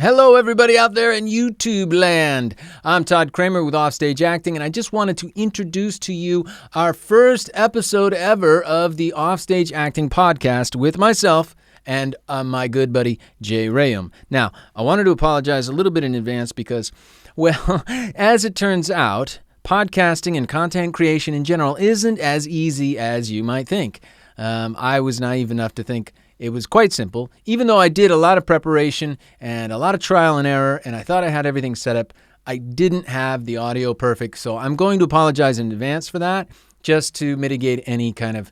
Hello, everybody out there in YouTube land. I'm Todd Kramer with Offstage Acting, and I just wanted to introduce to you our first episode ever of the Offstage Acting podcast with myself and my good buddy, Jay Reum. Now, I wanted to apologize a little bit in advance because, well, as it turns out, podcasting and content creation in general isn't as easy as you might think. I was naive enough to think it was quite simple, even though I did a lot of preparation and a lot of trial and error, and I thought I had everything set up. I didn't have the audio perfect, so I'm going to apologize in advance for that, just to mitigate any kind of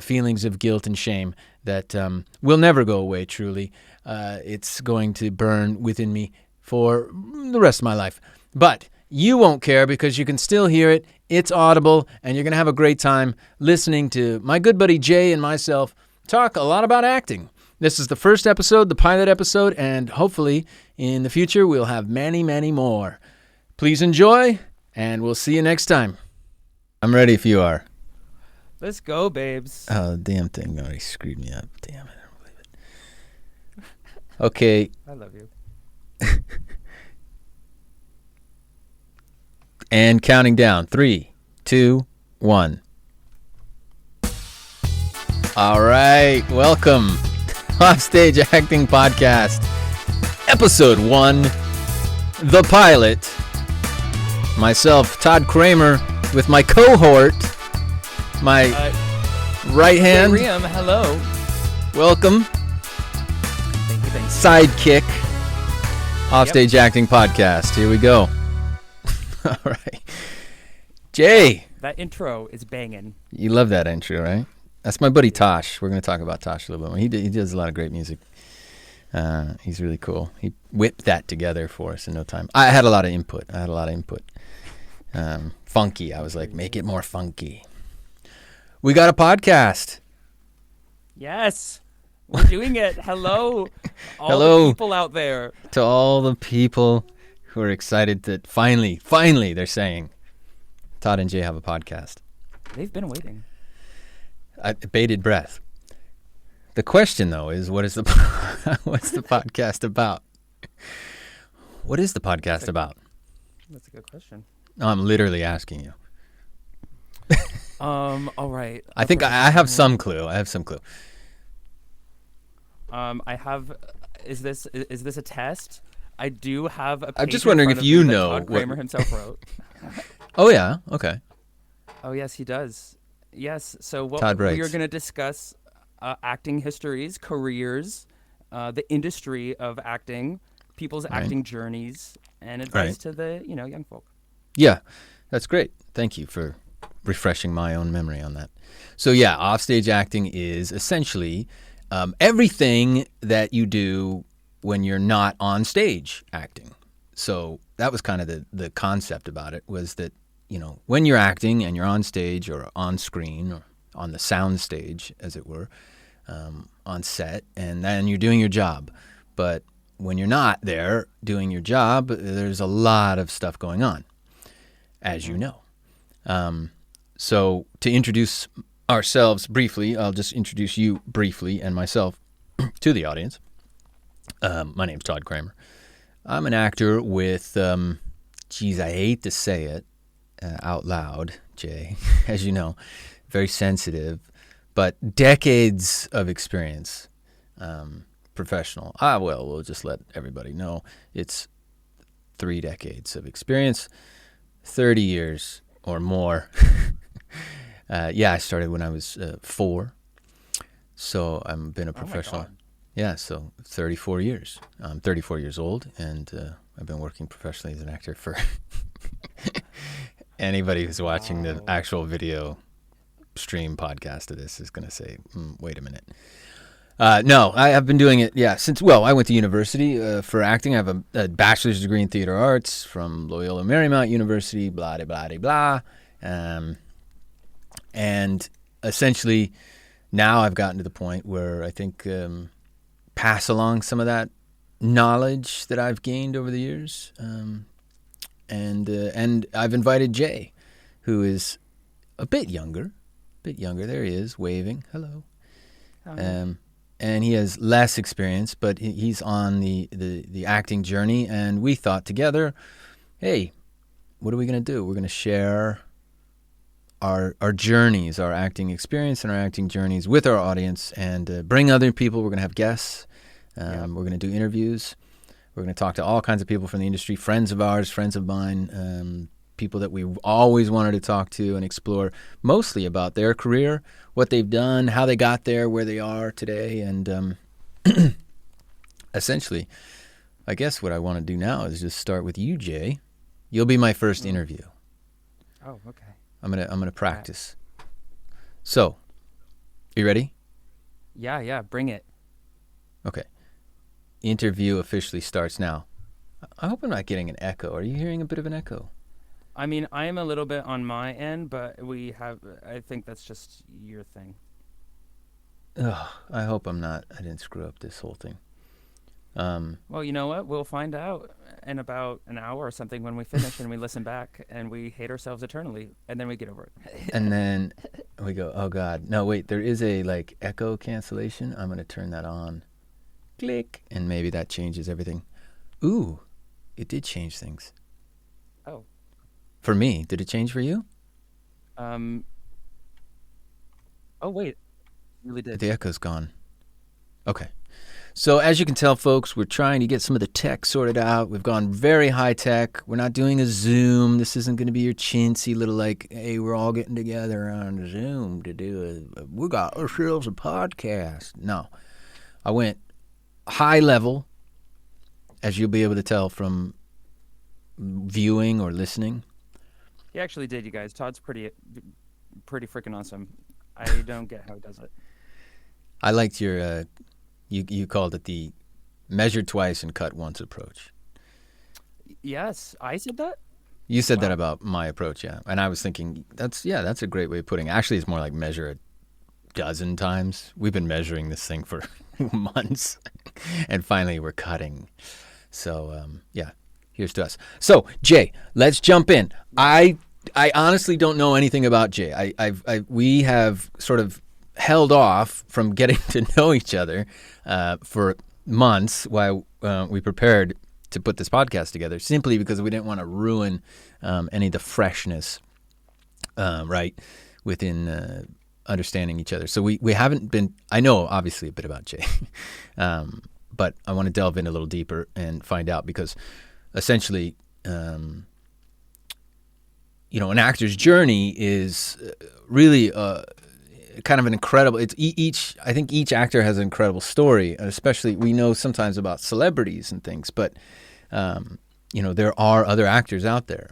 feelings of guilt and shame that will never go away, truly. It's going to burn within me for the rest of my life. But you won't care because you can still hear it. It's audible, and you're going to have a great time listening to my good buddy Jay and myself talk a lot about acting. This is the first episode, the pilot episode, and hopefully in the future we'll have many, many more. Please enjoy, and we'll see you next time. I'm ready if you are. Let's go, babes. Oh, damn thing already screwed me up. Damn it, I don't believe it. Okay. I love you. And counting down. 3, 2, 1. All right, welcome Offstage Acting Podcast, Episode 1, The Pilot. Myself, Todd Kramer, with my cohort, my right hand. Jay Reum, hello. Welcome. Thank you. Sidekick, Offstage Acting Podcast. Here we go. All right. Jay. That intro is banging. You love that intro, right? That's my buddy Tosh. We're going to talk about Tosh a little bit more. He does a lot of great music. He's really cool. He whipped that together for us in no time. I had a lot of input. Funky. I was like, make it more funky. We got a podcast. Yes. We're doing it. Hello. Hello. The people out there. To all the people who are excited that finally, they're saying, Todd and Jay have a podcast. They've been waiting. Bated breath. The question, though, is what's the podcast about? What is the podcast about? That's a good question. No, I'm literally asking you. All right. I think I have some clue. I have. Is this a test? I do have a. I'm just wondering if you know Todd Kramer himself wrote. Oh yeah. Okay. Oh yes, he does. Yes. So what Todd we writes. are going to discuss acting histories, careers, the industry of acting, people's acting journeys, and advice to the young folk. Yeah, that's great. Thank you for refreshing my own memory on that. So yeah, offstage acting is essentially everything that you do when you're not on stage acting. So that was kind of the concept about it, was that when you're acting and you're on stage or on screen or on the sound stage, as it were, on set, and then you're doing your job. But when you're not there doing your job, there's a lot of stuff going on, as you know. So to introduce ourselves briefly, I'll just introduce you briefly and myself to the audience. My name's Todd Kramer. I'm an actor with, I hate to say it, out loud, Jay, as you know, very sensitive, but decades of experience, professional. We'll just let everybody know it's 3 decades of experience, 30 years or more. I started when I was 4, so I've been a professional. So 34 years. I'm 34 years old, and I've been working professionally as an actor for anybody who's watching the actual video stream podcast of this is going to say, wait a minute. No, I have been doing it, since, I went to university for acting. I have a bachelor's degree in theater arts from Loyola Marymount University, blah, blah, blah, blah. And essentially, now I've gotten to the point where I think pass along some of that knowledge that I've gained over the years. And I've invited Jay, who is a bit younger. There he is, waving. Hello. and he has less experience, but he's on the acting journey. And we thought together, hey, what are we going to do? We're going to share our journeys, our acting experience and our acting journeys with our audience, and bring other people. We're going to have guests. We're going to do interviews. We're going to talk to all kinds of people from the industry, friends of ours, friends of mine, people that we always wanted to talk to and explore, mostly about their career, what they've done, how they got there, where they are today. And essentially, I guess what I want to do now is just start with you, Jay. You'll be my first interview. Oh, okay. I'm gonna practice. So, you ready? Yeah, bring it. Okay. Interview officially starts now. I hope I'm not getting an echo. Are you hearing a bit of an echo? I mean, I am a little bit on my end, but I think that's just your thing. Ugh, I hope I'm not. I didn't screw up this whole thing. Well, you know what? We'll find out in about an hour or something when we finish and we listen back and we hate ourselves eternally, and then we get over it. And then we go, oh God. No, wait, there is a echo cancellation. I'm going to turn that on. Click. And maybe that changes everything. Ooh, it did change things. Oh. For me, did it change for you? Oh, wait. It really did. The echo's gone. Okay. So as you can tell, folks, we're trying to get some of the tech sorted out. We've gone very high tech. We're not doing a Zoom. This isn't going to be your chintzy little hey, we're all getting together on Zoom to do we got ourselves a podcast. No. I went high level, as you'll be able to tell from viewing or listening. He actually did, you guys. Todd's pretty freaking awesome. I don't get how he does it. I liked your... You called it the measure twice and cut once approach. Yes, I said that? You said that about my approach, yeah. And I was thinking, that's a great way of putting it. Actually, it's more like measure a dozen times. We've been measuring this thing for months, and finally we're cutting. So, here's to us. So, Jay, let's jump in. I honestly don't know anything about Jay. We have sort of held off from getting to know each other for months while we prepared to put this podcast together, simply because we didn't want to ruin any of the freshness, right, within understanding each other. So we haven't been, I know obviously a bit about Jay, but I want to delve in a little deeper and find out, because essentially, an actor's journey is really kind of an incredible. It's I think each actor has an incredible story, and especially we know sometimes about celebrities and things, but there are other actors out there,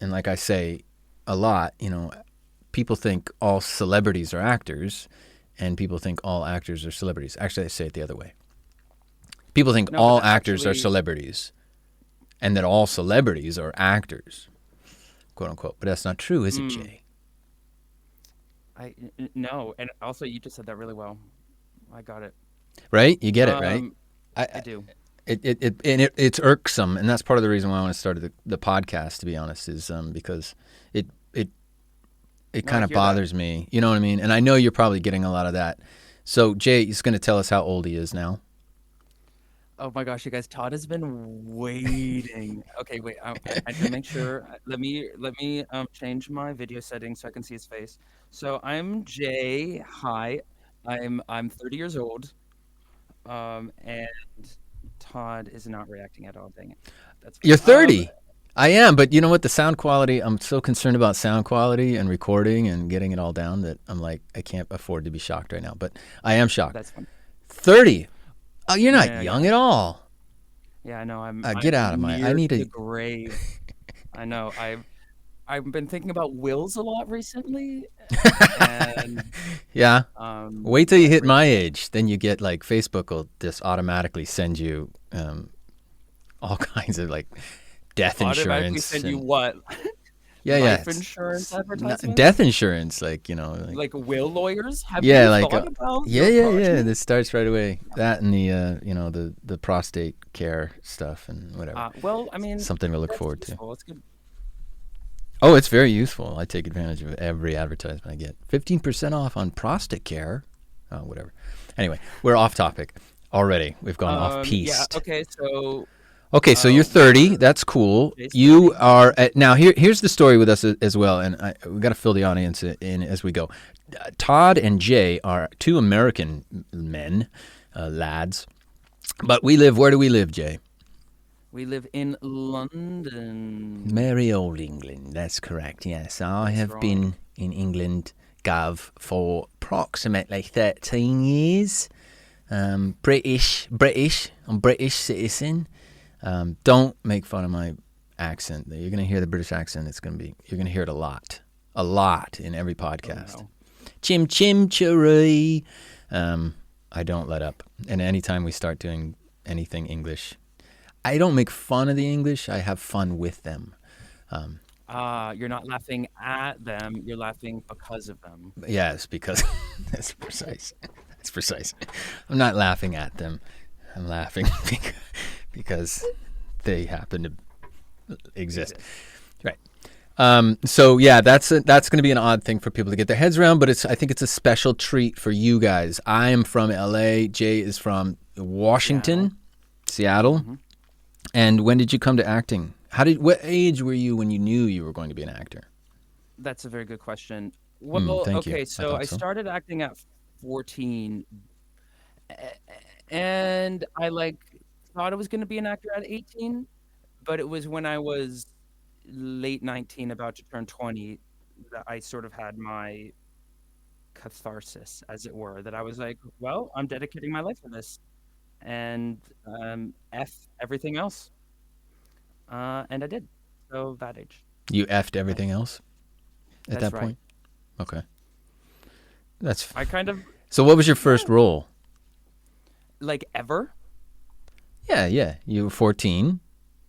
and like I say a lot, people think all celebrities are actors, and people think all actors are celebrities. Actually, I say it the other way. People think all actors are celebrities, and that all celebrities are actors, quote unquote. But that's not true, is it, Jay? No, and also you just said that really well. I got it. Right? You get it, right? I do. It's irksome, and that's part of the reason why I want to start the podcast, to be honest, is because it kind of bothers me. You know what I mean? And I know you're probably getting a lot of that. So Jay is going to tell us how old he is now. Oh my gosh, you guys! Todd has been waiting. Okay, wait. I need to make sure. Let me change my video settings so I can see his face. So I'm Jay. Hi, I'm 30 years old. And Todd is not reacting at all. Dang it. That's fine. You're 30. I am, but you know what? The sound quality. I'm so concerned about sound quality and recording and getting it all down that I'm like, I can't afford to be shocked right now. But I am shocked. That's fine. 30. Oh, you're not young at all. Yeah, I know. I'm get out of my. I need the grave. I know. I've been thinking about wills a lot recently. And, yeah. Wait till you hit my age, then you get Facebook will just automatically send you all kinds of death insurance. Automatically send you what? Life insurance advertisements? Death insurance, like will lawyers? Have you thought about yeah. This starts right away. That and the prostate care stuff and whatever. Well, I mean, something to look forward useful. to. It's good. Oh, it's very useful. I take advantage of every advertisement I get. 15% off on prostate care. whatever. Anyway, we're off topic already. We've gone off Yeah. piste. Okay. So. Okay, so you're 30. That's cool. Jay's You 30. are now. Here's the story with us as well, and we got to fill the audience in as we go. Todd and Jay are two American men, lads, but we live. Where do we live, Jay? We live in London. Merry old England. That's correct. Yes, I have been in England, Gov, for approximately 13 years. British. I'm British citizen. Don't make fun of my accent. You're going to hear the British accent. You're going to hear it a lot in every podcast. Oh, no. Chim chim cherry. I don't let up. And anytime we start doing anything English, I don't make fun of the English. I have fun with them. You're not laughing at them. You're laughing because of them. Yes, because that's precise. That's precise. I'm not laughing at them. I'm laughing because they happen to exist. Right. So yeah, that's going to be an odd thing for people to get their heads around, but I think it's a special treat for you guys. I am from LA. Jay is from Washington, Seattle. Mm-hmm. And when did you come to acting? What age were you when you knew you were going to be an actor? That's a very good question. Well, thank you. Okay, so I started acting at 14, and I thought I was going to be an actor at 18, but it was when I was late 19, about to turn 20, that I sort of had my catharsis, as it were, that I was like, well, I'm dedicating my life to this, and F everything else. And I did. So that age. You effed everything else at that point? Okay. I kind of... So what was your first role? Like ever? Yeah. You were 14.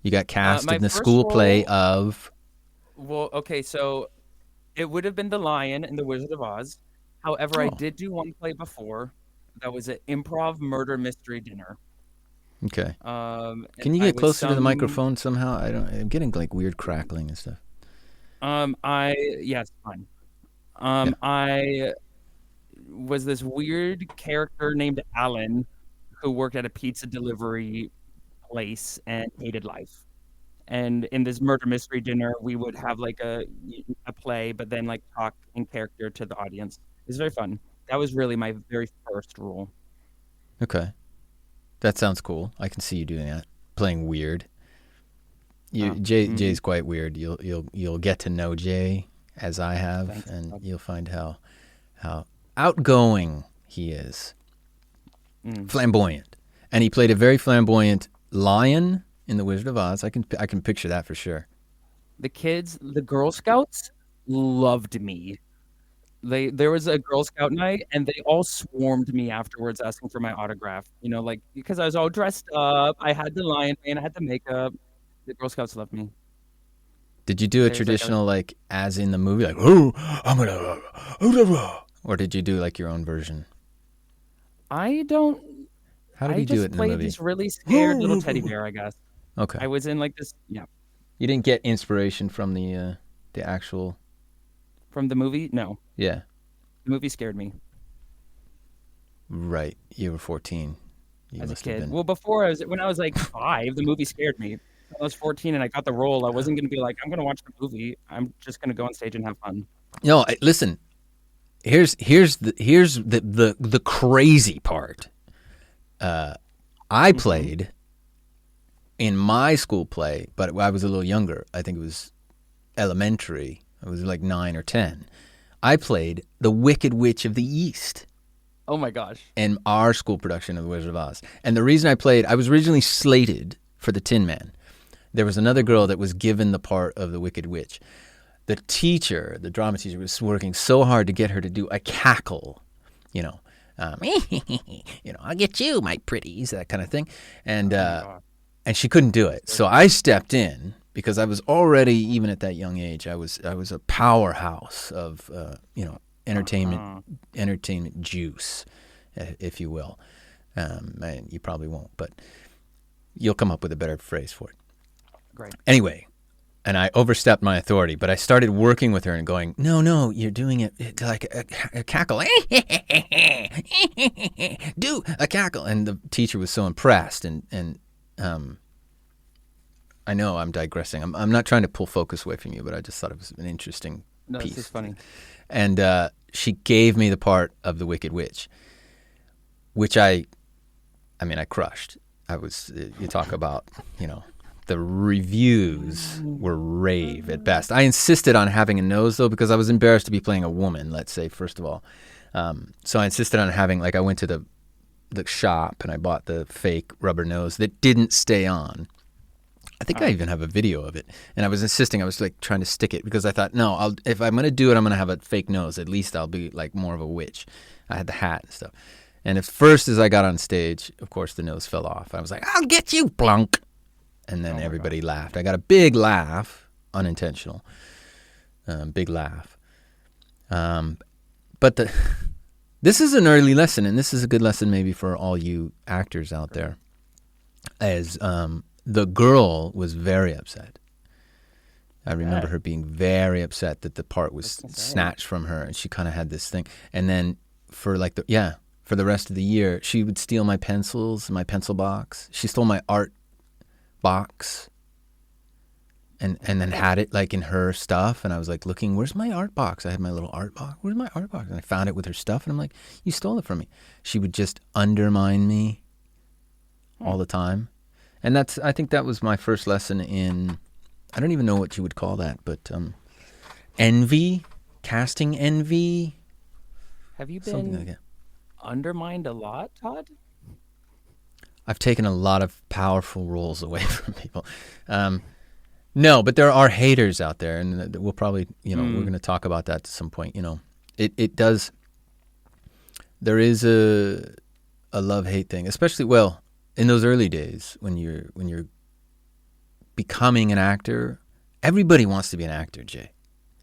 You got cast in the school role, play of... Well, okay, so it would have been The Lion in The Wizard of Oz. However, I did do one play before. That was an improv murder mystery dinner. Okay. Can you get closer to the microphone somehow? I'm getting weird crackling and stuff. Yes, fine. I was this weird character named Alan who worked at a pizza delivery place and hated life. And in this murder mystery dinner, we would have a play, but then talk in character to the audience. It was very fun. That was really my very first role. Okay. That sounds cool. I can see you doing that, playing weird. Jay's quite weird. You'll get to know Jay as I have, and you'll find how outgoing he is, flamboyant, and he played a very flamboyant lion in The Wizard of Oz. I can picture that for sure. The kids, the Girl Scouts, loved me. There was a Girl Scout night, and they all swarmed me afterwards asking for my autograph. Because I was all dressed up. I had the lion mane, I had the makeup. The Girl Scouts loved me. Did you do a traditional, as in the movie, oh, I'm gonna, or did you do your own version? I don't. How did you do it in the movie? I just played this really scared little teddy bear, I guess. Okay. I was in this, yeah. You didn't get inspiration from the actual... From the movie? No. Yeah. The movie scared me. Right. You were 14. As a kid. Well, when I was 5, the movie scared me. When I was 14 and I got the role, I wasn't going to be I'm going to watch the movie. I'm just going to go on stage and have fun. No, listen. Here's the crazy part. I played in my school play, but I was a little younger. I think it was elementary. I was 9 or 10. I played the Wicked Witch of the East. Oh my gosh. In our school production of The Wizard of Oz. And the reason I was originally slated for the Tin Man. There was another girl that was given the part of the Wicked Witch. The teacher, the drama teacher, was working so hard to get her to do a cackle, I'll get you, my pretties, that kind of thing. And she couldn't do it. So I stepped in because I was already, even at that young age, I was a powerhouse of, entertainment juice, if you will. You probably won't, but you'll come up with a better phrase for it. Great. Anyway, and I overstepped my authority, but I started working with her and going, no, you're doing it like a cackle. Do a cackle. And the teacher was so impressed. And I know I'm digressing. I'm not trying to pull focus away from you, but I just thought it was an interesting No, piece. this is funny. And she gave me the part of the Wicked Witch, which I crushed. You talk about, the reviews were rave at best. I insisted on having a nose, though, because I was embarrassed to be playing a woman, let's say, first of all. So I insisted on having, like, I went to the shop and I bought the fake rubber nose that didn't stay on. I think I even have a video of it. And I was insisting, I was like trying to stick it because I thought, no, if I'm going to do it, I'm going to have a fake nose. At least I'll be like more of a witch. I had the hat and stuff. And at first, as I got on stage, of course, the nose fell off. I was like, I'll get you, plunk. And then everybody laughed. I got a big laugh, unintentional. Big laugh. But this is an early lesson, and this is a good lesson maybe for all you actors out there, as the girl was very upset. I remember her being very upset that the part was snatched from her, and she kind of had this thing. And then for the rest of the year, she would steal my pencils, my pencil box. She stole my art box and then had it like in her stuff. And I was like looking, where's my art box? I had my little art box. Where's my art box? And I found it with her stuff. And I'm like, you stole it from me. She would just undermine me all the time. And I think that was my first lesson in, I don't even know what you would call that, but envy, casting envy. Have you been undermined a lot, Todd? I've taken a lot of powerful roles away from people. No, but there are haters out there, and we'll probably, we're going to talk about that at some point. It does. There is a love-hate thing, especially in those early days when you're becoming an actor. Everybody wants to be an actor, Jay,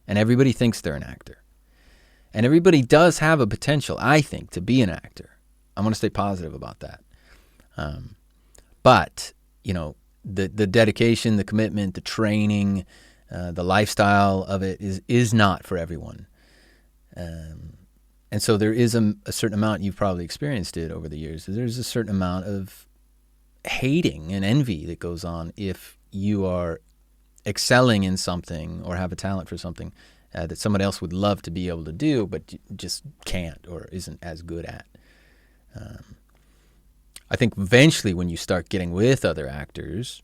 and everybody thinks they're an actor, and everybody does have a potential, I think, to be an actor. I want to stay positive about that. But the dedication, the commitment, the training, the lifestyle of it is not for everyone. And so there is a certain amount, you've probably experienced it over the years, there's a certain amount of hating and envy that goes on if you are excelling in something or have a talent for something that someone else would love to be able to do, but just can't or isn't as good at. I think eventually when you start getting with other actors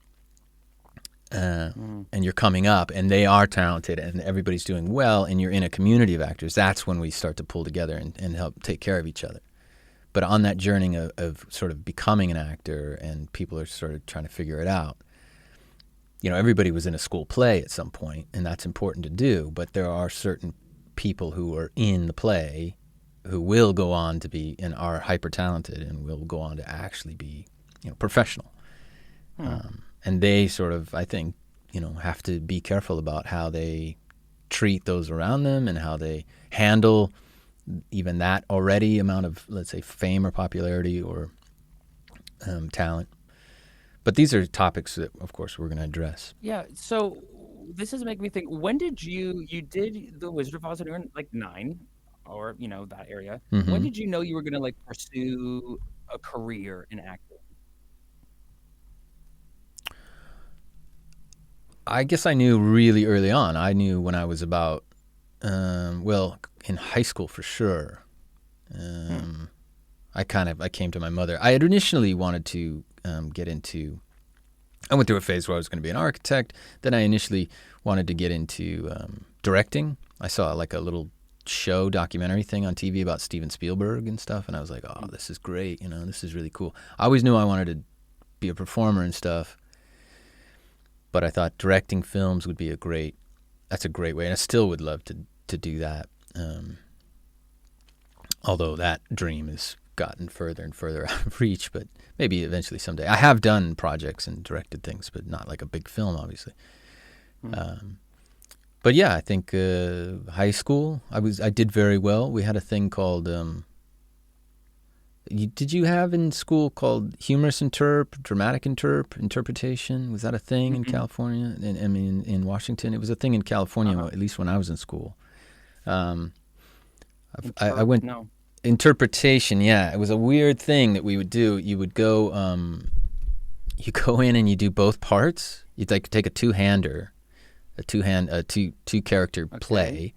and you're coming up and they are talented and everybody's doing well and you're in a community of actors, that's when we start to pull together and help take care of each other. But on that journey of sort of becoming an actor and people are sort of trying to figure it out, everybody was in a school play at some point, and that's important to do, but there are certain people who are in the play who will go on to be and are hyper talented and will go on to actually be, professional. And they sort of, I think, have to be careful about how they treat those around them and how they handle even that already amount of, let's say, fame or popularity or talent. But these are topics that, of course, we're going to address. Yeah. So this is making me think. When did you did the Wizard of Oz when you were like 9? Or that area. Mm-hmm. When did you know you were going to pursue a career in acting? I guess I knew really early on. I knew when I was about, in high school for sure. I came to my mother. I had initially wanted to get into. I went through a phase where I was going to be an architect. Then I initially wanted to get into directing. I saw like a little documentary thing on TV about Steven Spielberg and stuff, and I was like, oh, this is great, this is really cool. I always knew I wanted to be a performer and stuff, but I thought directing films would be that's a great way, and I still would love to do that, although that dream has gotten further and further out of reach, but maybe eventually someday. I have done projects and directed things, but not like a big film, obviously. But yeah, I think high school, I did very well. We had a thing called Did you have in school called humorous dramatic interpretation? Was that a thing in Mm-mm. California? I mean, in Washington, it was a thing in California, Uh-huh. at least when I was in school. Um, I went No. interpretation. Yeah, it was a weird thing that we would do. You would go, you go in and you do both parts. You'd like take a two-hander, a two character Okay. play,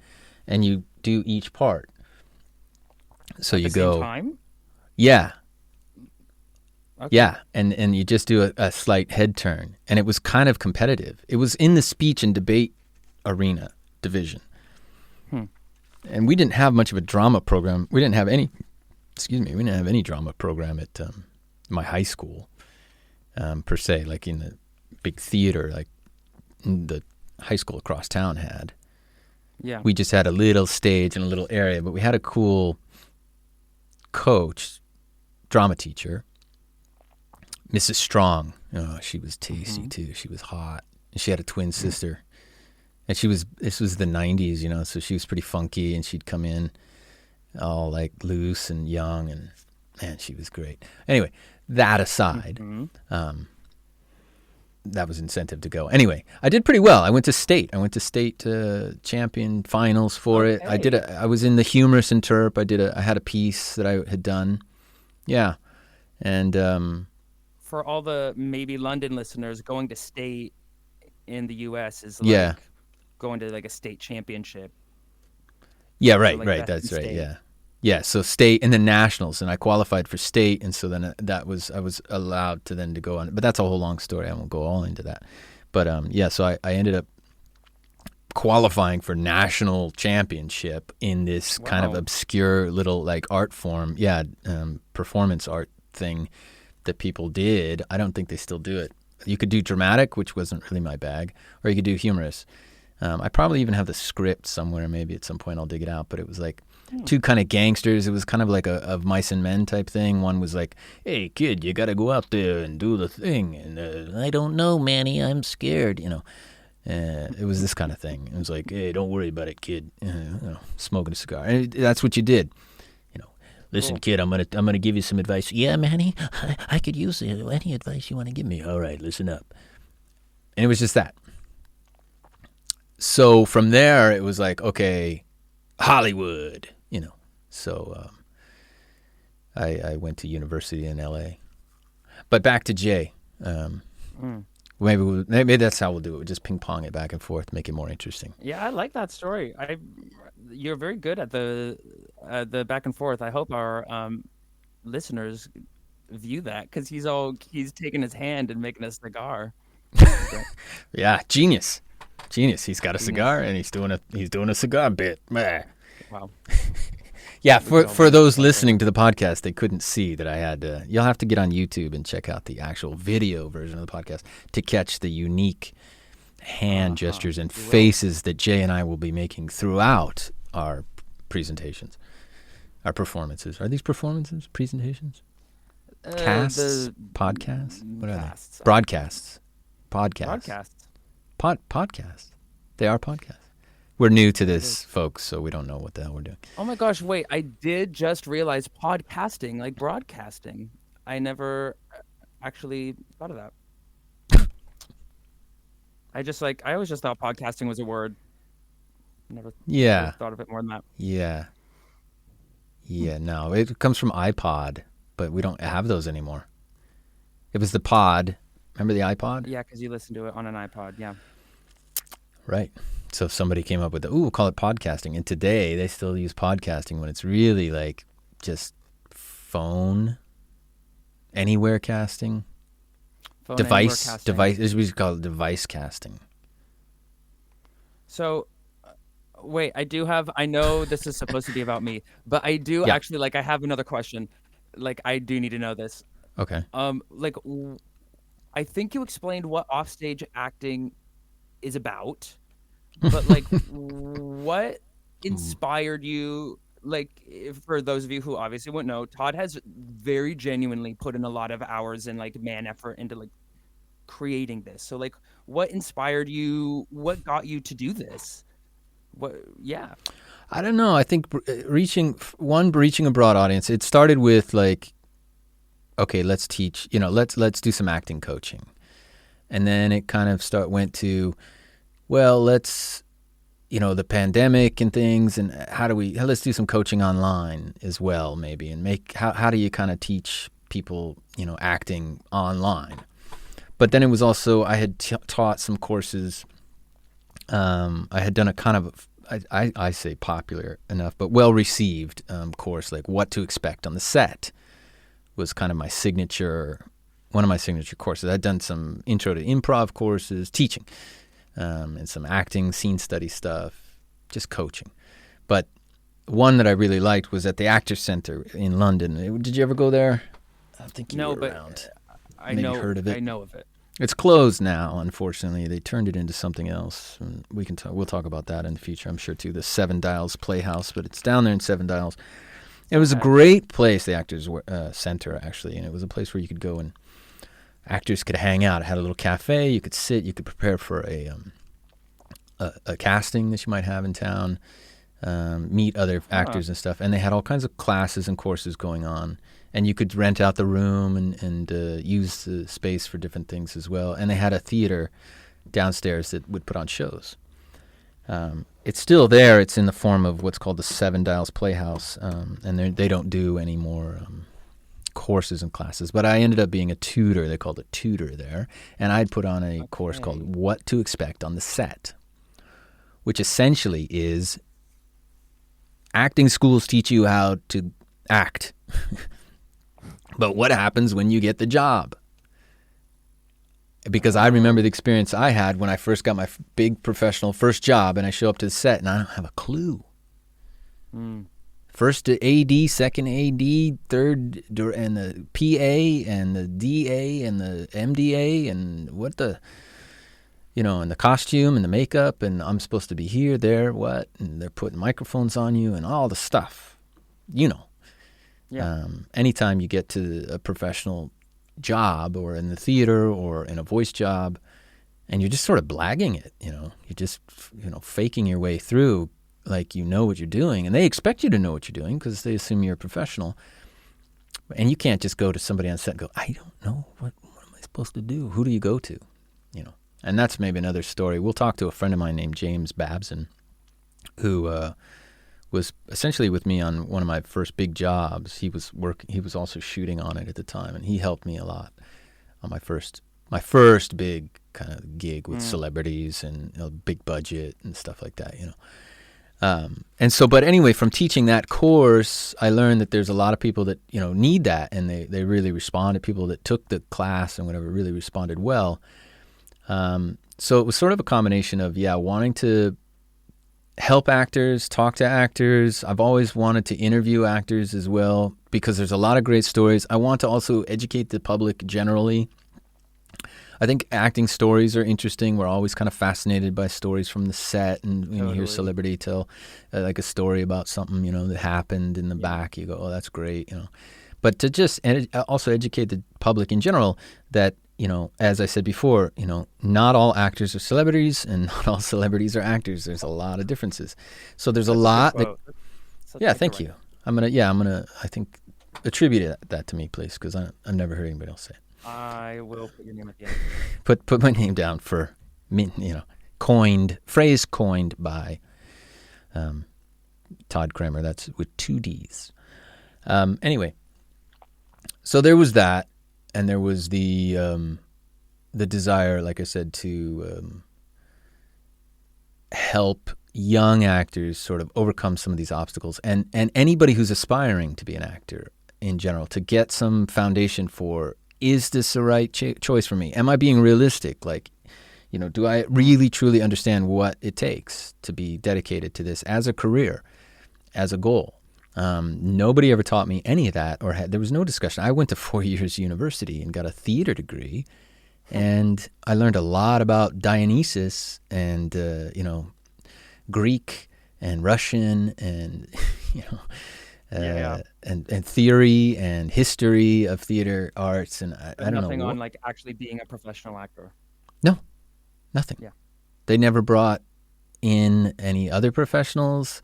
and you do each part. So At you the same go, time? yeah, Okay. yeah, and you just do a slight head turn, and it was kind of competitive. It was in the speech and debate arena division, Hmm. and we didn't have much of a drama program. We didn't have any. Excuse me, we didn't have any drama program at my high school per se, like in the big theater, like the high school across town had. Yeah. We just had a little stage and a little area, but we had a cool coach, drama teacher, Mrs. Strong. Oh, she was tasty too. She was hot. She had a twin sister, and this was the '90s, you know, so she was pretty funky, and she'd come in all like loose and young, and man, she was great. Anyway, that aside, that was incentive to go. Anyway, I did pretty well. I went to state. Champion finals for it. Okay. I was in the humorous interp. I had a piece that I had done. Yeah, and For all the maybe London listeners, going to state in the U.S. is yeah, like going to like a state championship. yeah, So right, like right. best in That's right. state. Yeah, yeah. So state and then nationals, and I qualified for state, and so then I was allowed to go on. But that's a whole long story. I won't go all into that. But yeah, so I ended up qualifying for national championship in this kind of Wow. obscure little like art form. Yeah, performance art thing that people did. I don't think they still do it. You could do dramatic, which wasn't really my bag, or you could do humorous. I probably even have the script somewhere. Maybe at some point I'll dig it out. But it was like two kind of gangsters. It was kind of like a of mice and men type thing. One was like, "Hey kid, you got to go out there and do the thing," and I don't know, Manny, I'm scared. You know, it was this kind of thing. It was like, "Hey, don't worry about it, kid." Smoking a cigar, and that's what you did. Listen, Cool. kid, I'm gonna give you some advice. Yeah, Manny, I could use any advice you want to give me. All right, listen up. And it was just that. So from there, it was like, okay, Hollywood, you know. So I went to university in L.A. But back to Jay. Mm. Maybe that's how we'll do it. We'll just ping pong it back and forth, make it more interesting. Yeah, I like that story. You're very good at the back and forth. I hope our listeners view that because he's taking his hand and making a cigar. That's great. Yeah, genius. He's got a cigar Genius. and he's doing a cigar bit. Meh. Wow. Yeah, We could all for learn those something. listening to the podcast, they couldn't see that I had. You'll have to get on YouTube and check out the actual video version of the podcast to catch the unique hand gestures and We will. faces that Jay and I will be making throughout our presentations, our performances. Are these performances, presentations, casts, The podcasts? What are casts. they? Broadcasts, podcasts, Broadcasts. podcasts. They are podcasts. We're new to It this, is. folks, so we don't know what the hell we're doing. Oh my gosh, wait, I did just realize podcasting, like broadcasting. I never actually thought of that. I always just thought podcasting was a word. Never Yeah, thought of it more than that. yeah, Hmm. yeah. No, it comes from iPod, but we don't have those anymore. It was the pod. Remember the iPod? Yeah, because you listen to it on an iPod. Yeah. Right. So somebody came up with we'll call it podcasting. And today they still use podcasting when it's really like just phone, anywhere casting, Phone anywhere casting. device. We call it device casting. So, wait, I know this is supposed to be about me, but I do Yeah. actually, like, I have another question. Like, I do need to know this. Okay. Like, I think you explained what offstage acting is about, but like, what inspired you? Like, for those of you who obviously wouldn't know, Todd has very genuinely put in a lot of hours and like man effort into like creating this. So, like, what inspired you? What got you to do this? What? Yeah. I don't know. I think reaching a broad audience. It started with like okay, let's teach, let's do some acting coaching. And then it kind of went to, well, let's, the pandemic and things, and let's do some coaching online as well, maybe, and how do you kind of teach people, acting online? But then it was also, I had taught some courses. I had done a kind of, I say popular enough, but well-received course, like What to Expect on the Set was kind of one of my signature courses. I'd done some intro to improv courses, teaching, and some acting, scene study stuff, just coaching. But one that I really liked was at the Actors Center in London. Did you ever go there? I think you were around. Maybe heard of it. I know of it. It's closed now, unfortunately. They turned it into something else. And we'll talk about that in the future, I'm sure, too. The Seven Dials Playhouse, but it's down there in Seven Dials. It was a great place, the Actors Center, actually, and it was a place where you could go and actors could hang out. It had a little cafe. You could sit. You could prepare for a casting that you might have in town, meet other actors and stuff. And they had all kinds of classes and courses going on. And you could rent out the room and use the space for different things as well. And they had a theater downstairs that would put on shows. It's still there. It's in the form of what's called the Seven Dials Playhouse. And they don't do any more courses and classes. But I ended up being a tutor. They called it tutor there. And I'd put on a course called What to Expect on the Set, which essentially is acting schools teach you how to act. But what happens when you get the job? Because I remember the experience I had when I first got my big professional first job, and I show up to the set and I don't have a clue. First AD, second AD, third, and the PA and the DA and the MDA and and the costume and the makeup, and I'm supposed to be here, there, what, and they're putting microphones on you and all the stuff, Yeah. Anytime you get to a professional job or in the theater or in a voice job, and you're just sort of blagging it, you're just, faking your way through like you know what you're doing. And they expect you to know what you're doing because they assume you're a professional. And you can't just go to somebody on set and go, I don't know, what am I supposed to do? Who do you go to? And that's maybe another story. We'll talk to a friend of mine named James Babson, who was essentially with me on one of my first big jobs. He was also shooting on it at the time, and he helped me a lot on my first big kind of gig with celebrities and big budget and stuff like that. But anyway, from teaching that course, I learned that there's a lot of people that need that, and they really responded. People that took the class and whatever really responded well. So it was sort of a combination of wanting to help actors, talk to actors. I've always wanted to interview actors as well because there's a lot of great stories. I want to also educate the public generally. I think acting stories are interesting. We're always kind of fascinated by stories from the set, and when you hear celebrity tell like a story about something, that happened in the back, you go, oh, that's great, But to just also educate the public in general that, as I said before, not all actors are celebrities and not all celebrities are actors. There's a lot of differences. So there's a lot. Thank you. I'm gonna, I think, attribute that to me, please, because I've never heard anybody else say it. I will put your name at the end. Put my name down for, phrase coined by Todd Kramer. That's with 2 Ds. Anyway, so there was that. And there was the desire, like I said, to help young actors sort of overcome some of these obstacles, and anybody who's aspiring to be an actor in general, to get some foundation for, is this the right choice for me? Am I being realistic? Like, do I really truly understand what it takes to be dedicated to this as a career, as a goal? Nobody ever taught me any of that, there was no discussion. I went to 4 years university and got a theater degree, and I learned a lot about Dionysus and, Greek and Russian and, and theory and history of theater arts. And I don't know. Nothing on like actually being a professional actor. No, nothing. Yeah. They never brought in any other professionals.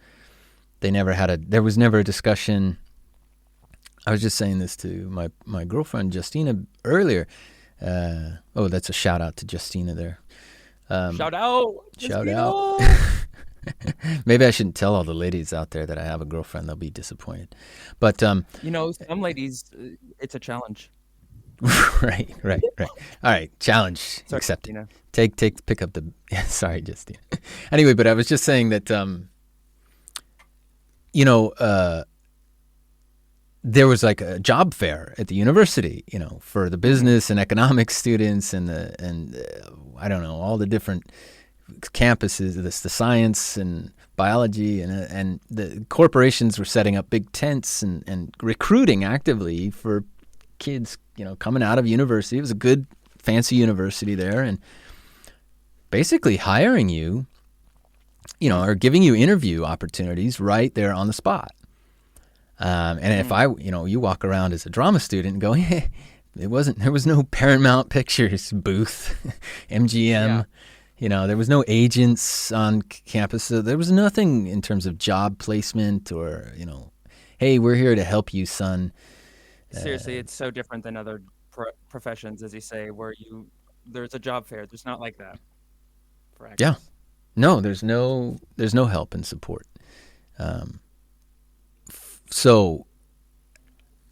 There was never a discussion I was just saying this to my girlfriend Justina earlier. Oh, that's a shout out to Justina there. Shout out, Shout out. Justina. Maybe I shouldn't tell all the ladies out there that I have a girlfriend. They'll be disappointed. But You know, some ladies, it's a challenge. right. All right, challenge Sorry, accepted. Justina. Pick up the. Sorry, Justina. Anyway, but I was just saying that you know, there was like a job fair at the university, you know, for the business and economics students and I don't know, all the different campuses, the science and biology and the corporations were setting up big tents and recruiting actively for kids, you know, coming out of university. It was a good fancy university there, and basically hiring you, you know, or giving you interview opportunities right there on the spot. And if you walk around as a drama student and go, there was no Paramount Pictures booth, MGM, you know, there was no agents on campus. So there was nothing in terms of job placement or, you know, hey, we're here to help you, son. Seriously, it's so different than other professions, as you say, where there's a job fair. There's not like that for actors. Yeah. No, there's no help and support. So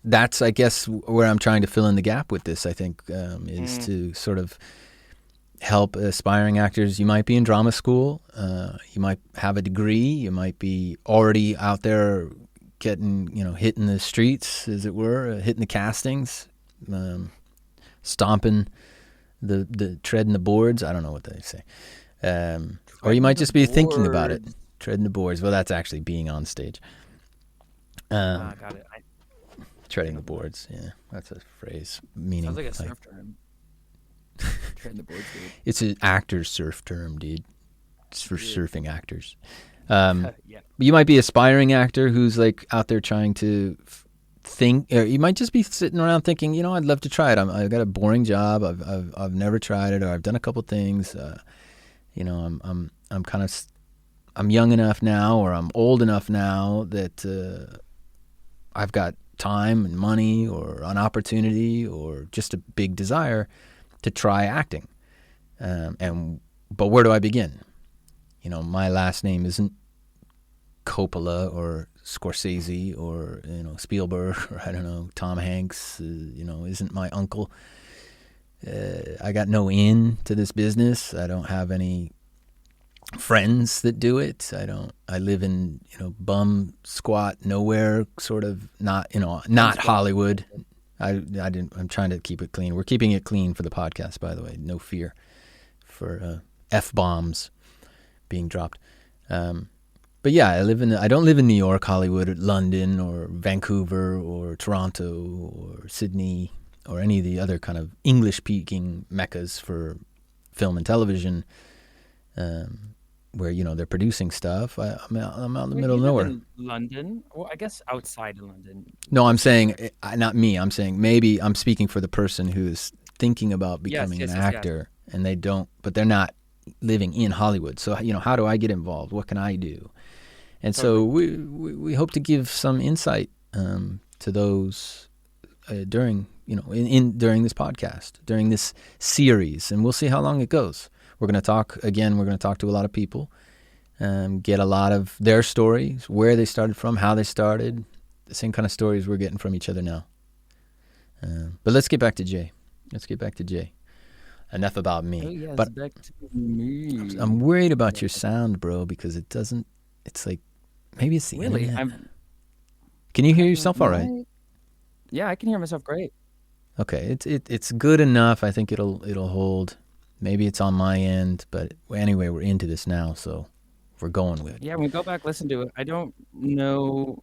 that's, I guess, where I'm trying to fill in the gap with this, I think, is to sort of help aspiring actors. You might be in drama school. You might have a degree. You might be already out there getting, you know, hitting the streets, as it were, hitting the castings, stomping the treading the boards. I don't know what they say. Or you might just be thinking about it. Treading the boards. Well, that's actually being on stage. Got it. Treading the boards. Yeah, that's a phrase meaning. Sounds like a surf term. Treading the boards, dude. It's an actor's surf term, dude. It's for surfing actors. Yeah. You might be an aspiring actor who's like out there trying to think, or you might just be sitting around thinking, you know, I'd love to try it. I've got a boring job. I've never tried it, or I've done a couple things. You know, I'm young enough now, or I'm old enough now that I've got time and money, or an opportunity, or just a big desire to try acting. But where do I begin? You know, my last name isn't Coppola or Scorsese or, you know, Spielberg or, I don't know, Tom Hanks, you know, isn't my uncle. I got no in to this business. I don't have any friends that do it. I live in, you know, bum squat nowhere, sort of, not Hollywood. I'm trying to keep it clean. We're keeping it clean for the podcast, by the way. No fear for F-bombs being dropped. But yeah, I don't live in New York, Hollywood, or London, or Vancouver, or Toronto, or Sydney, or any of the other kind of English-speaking meccas for film and television, where, you know, they're producing stuff. I'm out in the middle of nowhere. In London? Well, I guess outside of London. No, I'm saying, not me. I'm saying maybe I'm speaking for the person who's thinking about becoming an actor, and they don't, but they're not living in Hollywood. So, you know, how do I get involved? What can I do? And so we hope to give some insight to those during, you know, during this podcast, during this series, and we'll see how long it goes. We're going to talk to a lot of people, get a lot of their stories, where they started from, how they started, the same kind of stories we're getting from each other now. But let's get back to Jay. Enough about me. Oh, yes, but back to me. I'm worried about your sound, bro, because it's like, maybe it's the internet. Can you hear yourself all right? Yeah, I can hear myself great. Okay, it's good enough. I think it'll hold. Maybe it's on my end, but anyway, we're into this now, so we're going with it. Yeah, when we go back, listen to it. I don't know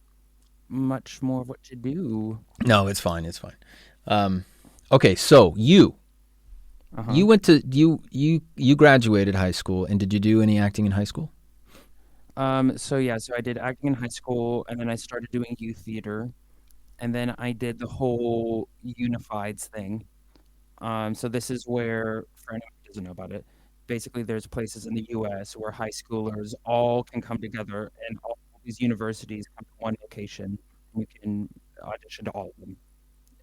much more of what to do. No, it's fine. Okay, so you went to you graduated high school, and did you do any acting in high school? So I did acting in high school, and then I started doing youth theater, and then I did the whole Unifieds thing. So this is where, for anyone who doesn't know about it, basically there's places in the U.S. where high schoolers all can come together, and all these universities come to one location. You can auditioned all of them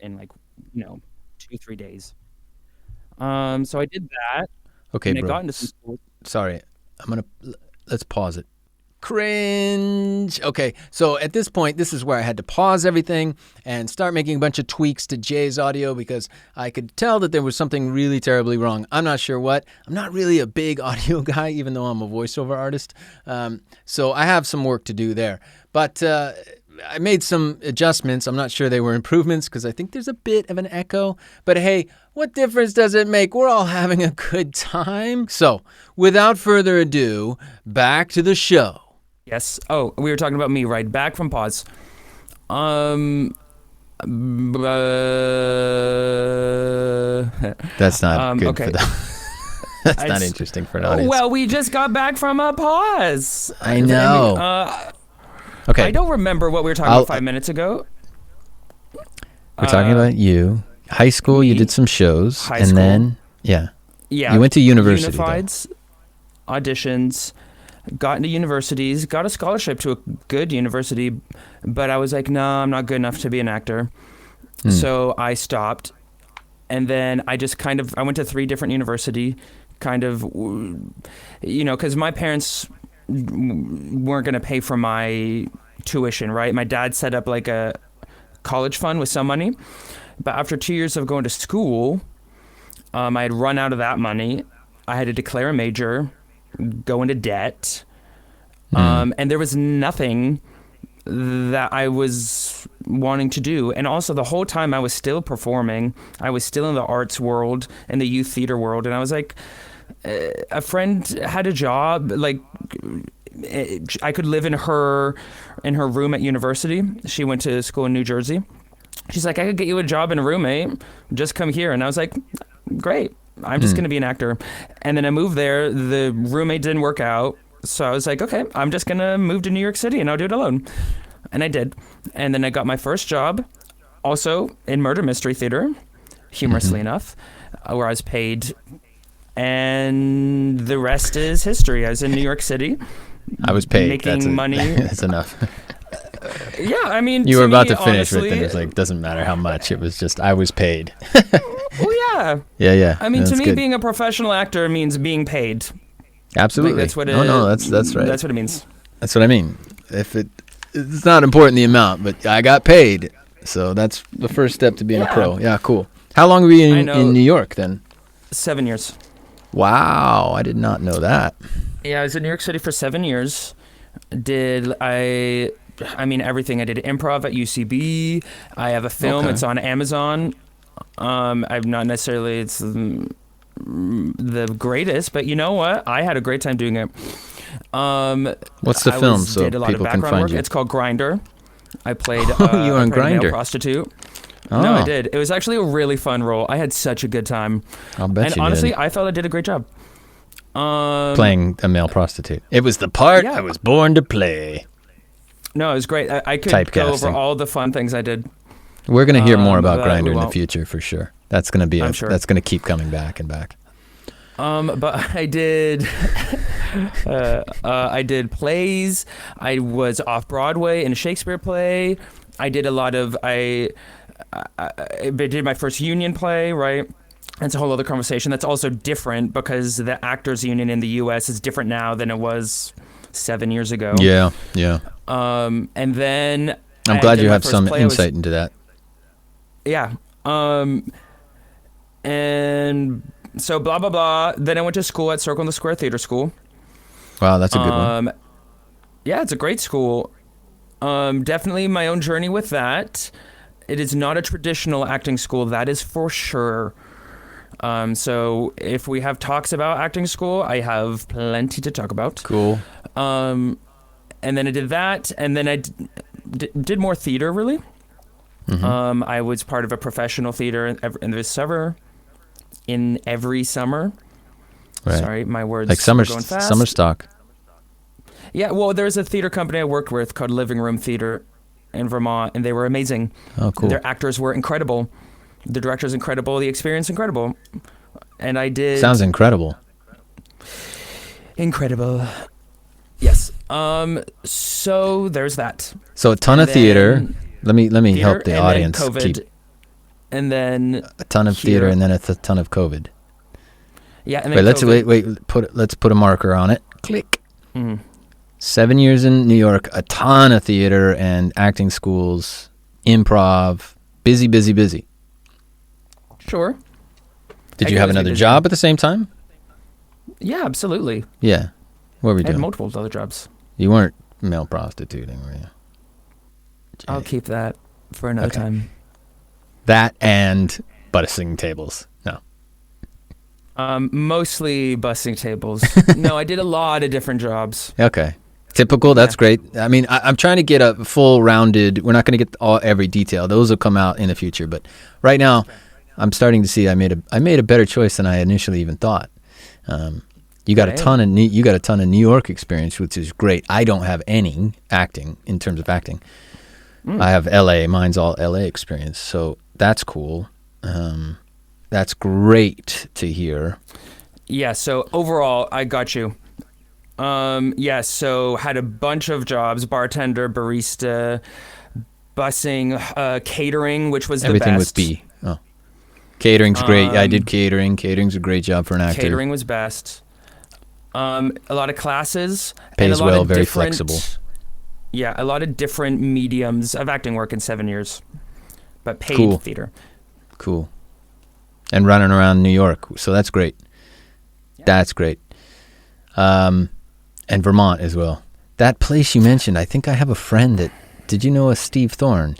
in like 2-3 days. So I did that, Okay, and I bro. got into some schools. Sorry. Let's pause it. Cringe. Okay, so at this point, this is where I had to pause everything and start making a bunch of tweaks to Jay's audio because I could tell that there was something really terribly wrong. I'm not sure what. I'm not really a big audio guy, even though I'm a voiceover artist. So I have some work to do there. But I made some adjustments. I'm not sure they were improvements because I think there's a bit of an echo. But hey, what difference does it make? We're all having a good time. So without further ado, back to the show. Yes. Oh, we were talking about me, right? Back from pause. That's not good okay. for them. That's not interesting for an audience. Well, we just got back from a pause. I know. Okay. I don't remember what we were talking about 5 minutes ago. We're talking about you. High school, you did some shows. Then, yeah. You went to university. Unifieds, auditions, got into universities, got a scholarship to a good university, but I was like, no, I'm not good enough to be an actor. So I stopped. And then I just I went to 3 different universities, because my parents weren't going to pay for my tuition, right? My dad set up like a college fund with some money. But after 2 years of going to school, I had run out of that money. I had to declare a major, go into debt. And there was nothing that I was wanting to do. And also the whole time I was still performing, I was still in the arts world and the youth theater world. And I was like, a friend had a job, like I could live in her room at university. She went to school in New Jersey. She's like, I could get you a job and a roommate. Just come here. And I was like, great. I'm just going to be an actor. And then I moved there. The roommate didn't work out. So I was like, okay, I'm just going to move to New York City and I'll do it alone. And I did. And then I got my first job also in murder mystery theater, humorously enough, where I was paid. And the rest is history. I was in New York City. I was paid. Making money. That's enough. Yeah, I mean, you were about to finish honestly, with it. It's like, doesn't matter how much. It was just, I was paid. Well, yeah. Yeah. I mean, to me, good. being a professional actor means being paid. Absolutely. Like, that's what it. No, that's right. That's what it means. That's what I mean. It's not important the amount, but I got paid, so that's the first step to being a pro. Yeah, cool. How long were you in New York then? 7 years. Wow, I did not know that. Yeah, I was in New York City for 7 years. I mean, everything. I did improv at UCB. I have a film. Okay. It's on Amazon. I'm not necessarily it's the greatest, but you know what? I had a great time doing it. What's the film so people can find you? It's called Grinder. I played you were on Grinder. A male prostitute. Oh. No, I did. It was actually a really fun role. I had such a good time. I'll bet you did. And honestly, I felt I did a great job. Playing a male prostitute. It was the part I was born to play. No, it was great. I could go over all the fun things I did. We're going to hear more about Grindr in the future for sure. That's going to be that's going to keep coming back and back. But I did I did plays. I was off Broadway in a Shakespeare play. I did a lot of I did my first union play, right? That's a whole other conversation. That's also different because the actors union in the US is different now than it was 7 years ago. Yeah. And then I'm glad you have some insight into that. Yeah. And so blah, blah, blah. Then I went to school at Circle in the Square Theater School. Wow, that's a good one. Yeah, it's a great school. Definitely my own journey with that. It is not a traditional acting school, that is for sure. So if we have talks about acting school, I have plenty to talk about. Cool. And then I did that, and then I did more theater, really. Mm-hmm. I was part of a professional theater in every summer. Right. Sorry, my words like are going fast. Summer stock. Yeah, well, there's a theater company I worked with called Living Room Theater in Vermont, and they were amazing. Oh, cool. Their actors were incredible. The director's incredible. The experience incredible. And I did... Sounds incredible. Incredible. Yes. So there's that. So a ton of theater. Let me Theater, help the and audience then COVID, keep and then a ton of here. theater and then a ton of COVID. Yeah, and then Let's put a marker on it. Click. Mhm. 7 years in New York, a ton of theater and acting schools, improv, busy. Sure. Did I you could have always be another busy. job at the same time? Yeah, absolutely. Yeah. What were you I had doing? multiple other jobs. You weren't male prostituting, were you? I'll keep that for another Okay. time. That and bussing tables. No. Mostly busing tables. No, I did a lot of different jobs. Okay. Typical. That's great. I mean, I'm trying to get a full rounded. We're not going to get every detail. Those will come out in the future. But right now, I'm starting to see I made a better choice than I initially even thought. You got a ton of New York experience, which is great. I don't have any acting in terms of acting. I have LA. Mine's all LA experience. So that's cool. That's great to hear. Yeah, so overall, I got you. Yeah, so had a bunch of jobs, bartender, barista, busing, catering, which was Everything the with best. B. Oh. Catering's great. I did catering. Catering's a great job for an actor. Catering was best. A lot of classes. Pays and a lot well, of very different- flexible. Yeah, a lot of different mediums of acting work in 7 years. But paid Cool. theater. Cool. And running around New York. So that's great. Yeah. That's great. And Vermont as well. That place you mentioned, I think I have a friend that, did you know a Steve Thorne?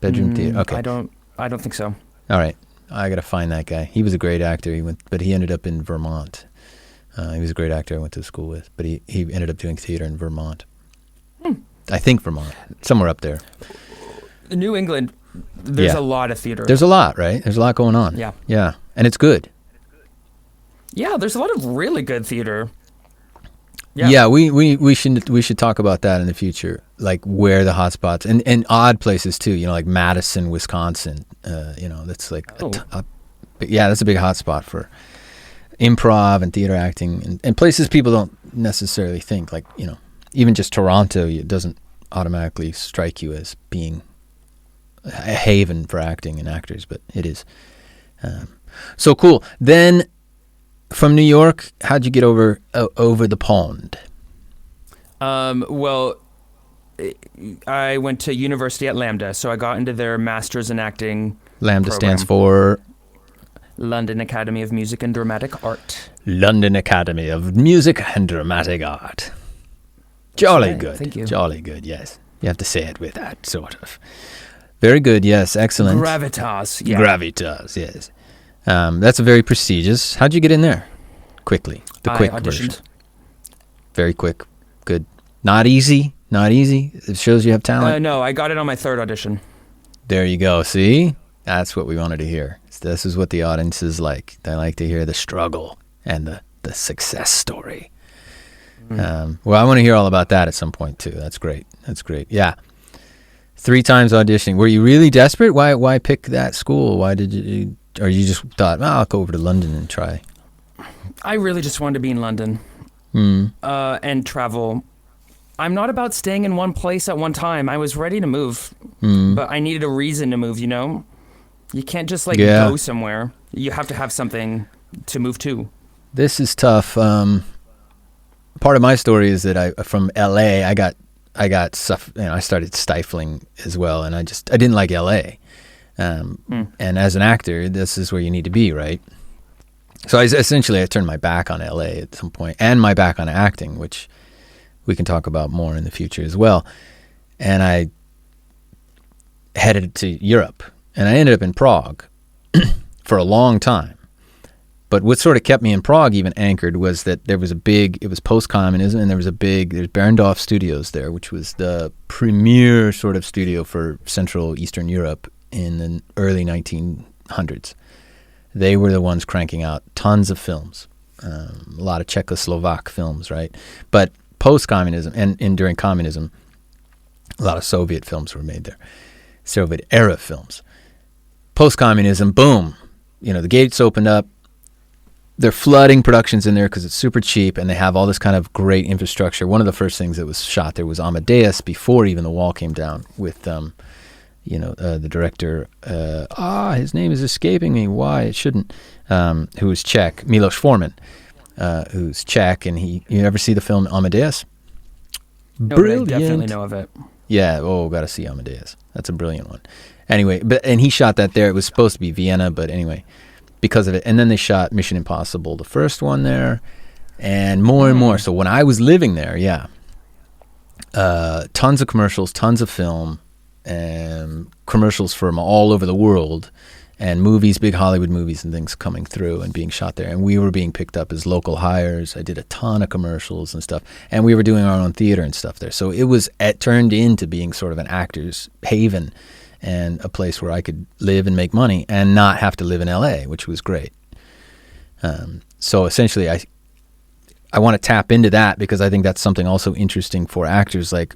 Bedroom theater. Okay. I don't think so. All right. I got to find that guy. He was a great actor. But he ended up in Vermont. He was a great actor I went to school with, but he ended up doing theater in Vermont. I think Vermont, somewhere up there. New England, there's a lot of theater. There's a lot, right? There's a lot going on. Yeah. Yeah, and it's good. Yeah, there's a lot of really good theater. Yeah, we should talk about that in the future, like where the hotspots and odd places too. You know, like Madison, Wisconsin. That's like that's a big hotspot for improv and theater acting and places people don't necessarily think, like, you know, even just Toronto, it doesn't automatically strike you as being a haven for acting and actors, but it is. So cool. Then from New York, how'd you get over the pond? Well, I went to university at Lambda, so I got into their master's in acting. Lambda program. stands for London Academy of Music and Dramatic Art. London Academy of Music and Dramatic Art. Jolly right, good. thank you. Jolly good, yes. You have to say it with that, sort of. Very good, yes. Excellent. Gravitas. Yeah. Gravitas, yes. That's a very prestigious. How'd you get in there? Quickly. The quick I auditioned. version. Very quick. Good. Not easy. It shows you have talent. No, I got it on my third audition. There you go. See? That's what we wanted to hear. This is what the audience is like. They like to hear the struggle and the success story. Well, I want to hear all about that at some point too. That's great. Yeah. 3 times auditioning. Were you really desperate? Why pick that school? Why did you, or you just thought, I'll go over to London and try? I really just wanted to be in London and travel. I'm not about staying in one place at one time. I was ready to move, but I needed a reason to move, you know? You can't just go somewhere. You have to have something to move to. This is tough. Part of my story is that from LA, I started stifling as well, and I didn't like LA. And as an actor, this is where you need to be, right? So I turned my back on LA at some point, and my back on acting, which we can talk about more in the future as well. And I headed to Europe, and I ended up in Prague for a long time. But what sort of kept me in Prague even anchored was that it was post-communism, and there's Berndorf Studios there, which was the premier sort of studio for Central Eastern Europe in the early 1900s. They were the ones cranking out tons of films, a lot of Czechoslovak films, right? But post-communism and during communism, a lot of Soviet films were made there, Soviet-era films. Post-communism, boom, the gates opened up. they're flooding productions in there because it's super cheap, and they have all this kind of great infrastructure. One of the first things that was shot there was Amadeus before even the wall came down with, the director. His name is escaping me. Why? It shouldn't. Who was Czech, Milos Forman, who's Czech, and you ever see the film Amadeus? No, Brilliant. but I definitely know of it. Yeah. Oh, got to see Amadeus. That's a brilliant one. Anyway, and he shot that there. It was supposed to be Vienna, but anyway, because of it. And then they shot Mission Impossible, the first one there, and more and more. So when I was living there, tons of commercials, tons of film, and commercials from all over the world, and movies, big Hollywood movies and things coming through and being shot there. And we were being picked up as local hires. I did a ton of commercials and stuff. And we were doing our own theater and stuff there. So it turned into being sort of an actor's haven and a place where I could live and make money and not have to live in LA, which was great. So essentially, I want to tap into that because I think that's something also interesting for actors. Like,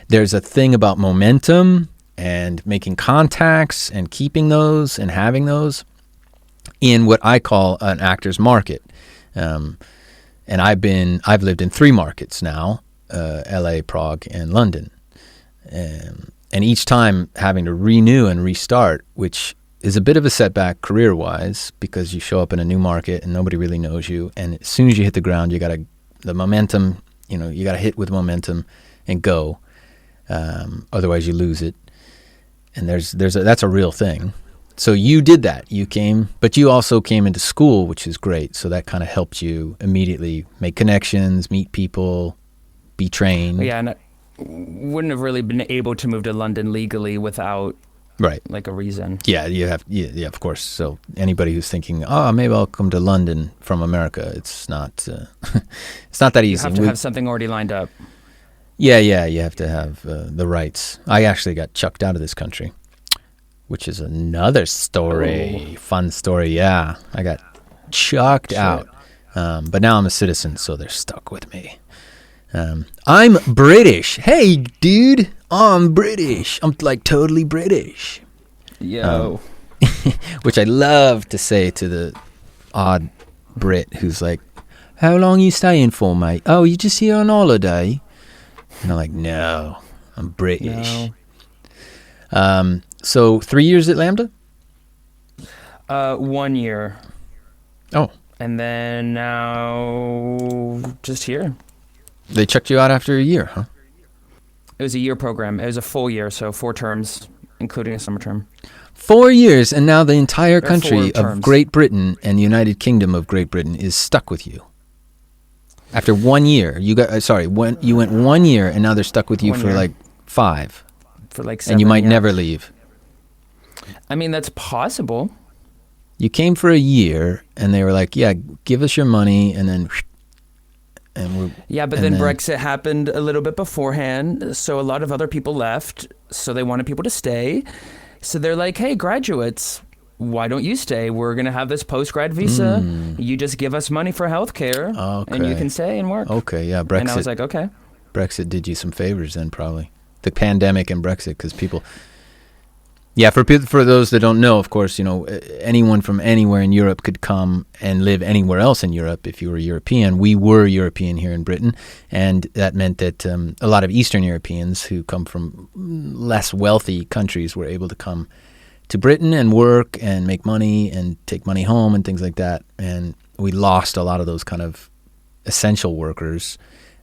there's a thing about momentum and making contacts and keeping those and having those in what I call an actor's market. And I've lived in 3 markets now, LA, Prague, and London. And each time having to renew and restart, which is a bit of a setback career-wise because you show up in a new market and nobody really knows you. And as soon as you hit the ground, the momentum, you got to hit with momentum and go. Otherwise you lose it. And that's a real thing. So you did that. You came, but you also came into school, which is great. So that kind of helped you immediately make connections, meet people, be trained. Yeah, and I wouldn't have really been able to move to London legally without like a reason. Yeah, of course. So anybody who's thinking, maybe I'll come to London from America, it's not it's not that easy. You have to have something already lined up. Yeah, you have to have the rights. I actually got chucked out of this country, which is another story. Fun story, yeah. I got chucked out. But now I'm a citizen, so they're stuck with me. I'm British. Hey, dude, I'm British. I'm like totally British. Yo. Which I love to say to the odd Brit who's like, how long you staying for, mate? Oh, you just here on holiday? And I'm like, no, I'm British. No. So 3 years at Lambda? 1 year. Oh. And then now just here. They checked you out after a year, huh? It was a year program. It was a full year, so 4 terms, including a summer term. 4 years, and now the entire country of Great Britain and the United Kingdom of Great Britain is stuck with you. After 1 year, you went 1 year, and now they're stuck with you for like 5. For like 7. And you might never leave. I mean, that's possible. You came for a year, and they were like, yeah, give us your money, and then... but then Brexit happened a little bit beforehand, so a lot of other people left, so they wanted people to stay. So they're like, hey, graduates, why don't you stay? We're going to have this post-grad visa. You just give us money for healthcare, and you can stay and work. Okay, yeah, Brexit. And I was like, okay. Brexit did you some favors then, probably. The pandemic and Brexit, because people... Yeah, for those that don't know, of course, anyone from anywhere in Europe could come and live anywhere else in Europe if you were European. We were European here in Britain, and that meant that a lot of Eastern Europeans who come from less wealthy countries were able to come to Britain and work and make money and take money home and things like that. And we lost a lot of those kind of essential workers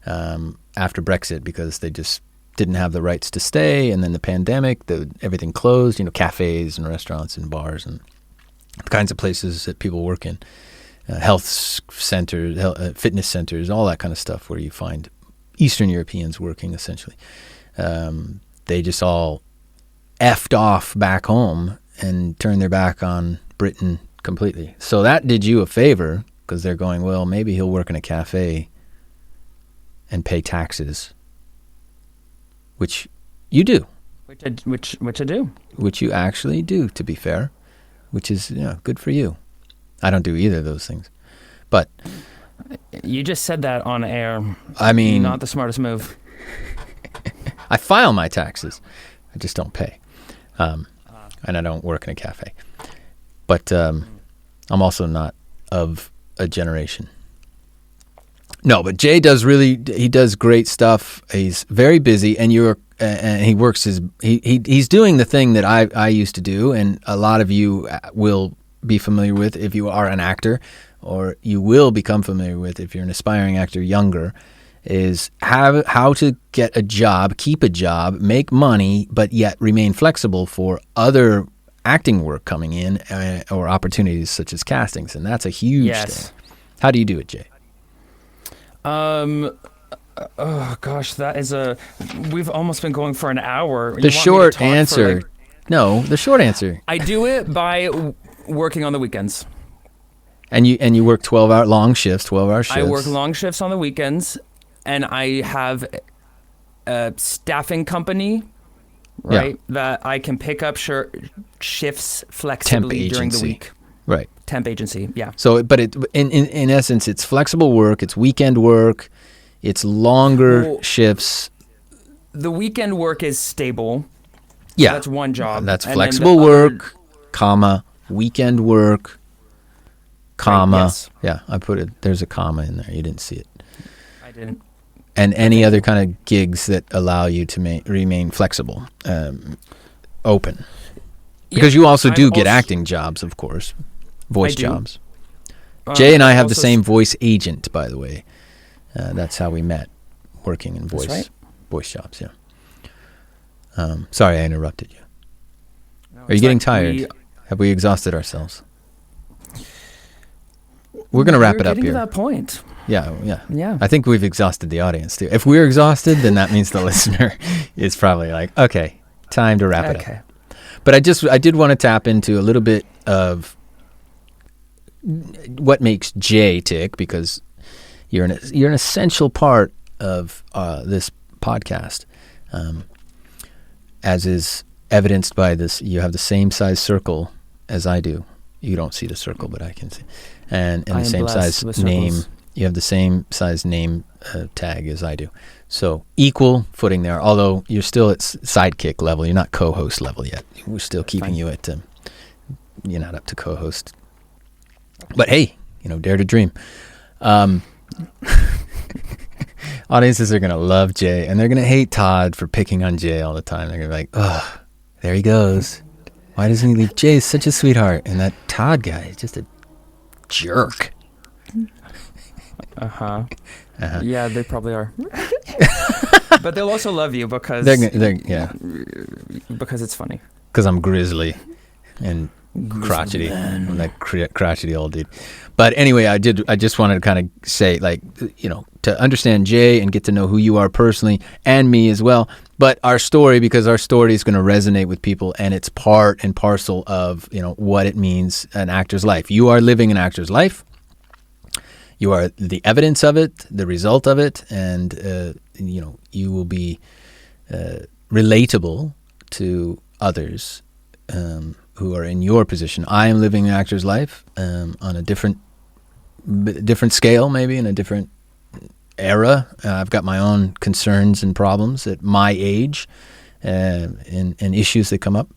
after Brexit because they just didn't have the rights to stay, and then the pandemic, everything closed, cafes and restaurants and bars and the kinds of places that people work in, health centers, fitness centers, all that kind of stuff where you find Eastern Europeans working essentially. They just all effed off back home and turned their back on Britain completely. So that did you a favor because they're going, well, maybe he'll work in a cafe and pay taxes. Which you do. Which I do. Which you actually do, to be fair. Which is, good for you. I don't do either of those things. But... You just said that on air. I mean... Not the smartest move. I file my taxes. I just don't pay. And I don't work in a cafe. But I'm also not of a generation. No, but Jay he does great stuff. He's very busy, and he works he's doing the thing that I used to do, and a lot of you will be familiar with if you are an actor, or you will become familiar with if you're an aspiring actor younger, is how to get a job, keep a job, make money, but yet remain flexible for other acting work coming in or opportunities such as castings. And that's a huge thing. How do you do it, Jay? Oh gosh, we've almost been going for an hour. The short answer. The short answer. I do it by working on the weekends. And you work 12-hour long shifts, 12-hour shifts. I work long shifts on the weekends, and I have a staffing company, right, that I can pick up shifts flexibly during the week. Right. Temp agency, yeah. So, but in essence, it's flexible work, it's weekend work, it's longer shifts. The weekend work is stable. Yeah. That's one job. That's flexible work, weekend work, comma. Yes. Yeah, I put it, there's a comma in there. You didn't see it. I didn't. And any other kind of gigs that allow you to remain flexible, open. Because you also do get acting jobs, of course, voice jobs. Jay and I have the same voice agent, by the way. That's how we met, working in voice jobs, yeah. Sorry I interrupted you. No, Are you getting tired? Have we exhausted ourselves? We're going to wrap it up here. Getting to that point. Yeah. I think we've exhausted the audience, too. If we're exhausted, then that means the listener is probably like, okay, time to wrap it up. But I did want to tap into a little bit of what makes Jay tick, because you're an essential part of this podcast, as is evidenced by this. You have the same size circle as I do. You don't see the circle, but I can see. And the same size name. You have the same size name tag as I do. So equal footing there, although you're still at sidekick level. You're not co-host level yet. We're still keeping you at, you're not up to co-host. But hey, dare to dream. Audiences are going to love Jay, and they're going to hate Todd for picking on Jay all the time. They're going to be like, oh, there he goes. Why doesn't he leave? Jay's such a sweetheart, and that Todd guy is just a jerk. Yeah, they probably are. But they'll also love you because because it's funny. Because I'm grizzly and crotchety. I'm that crotchety old dude. But anyway, I just wanted to kind of say, to understand Jay and get to know who you are personally, and me as well. But our story, because our story is going to resonate with people, and it's part and parcel of what it means an actor's life. You are living an actor's life. You are the evidence of it, the result of it, and you will be relatable to others who are in your position. I am living an actor's life on a different scale, maybe in a different era. I've got my own concerns and problems at my age, and issues that come up.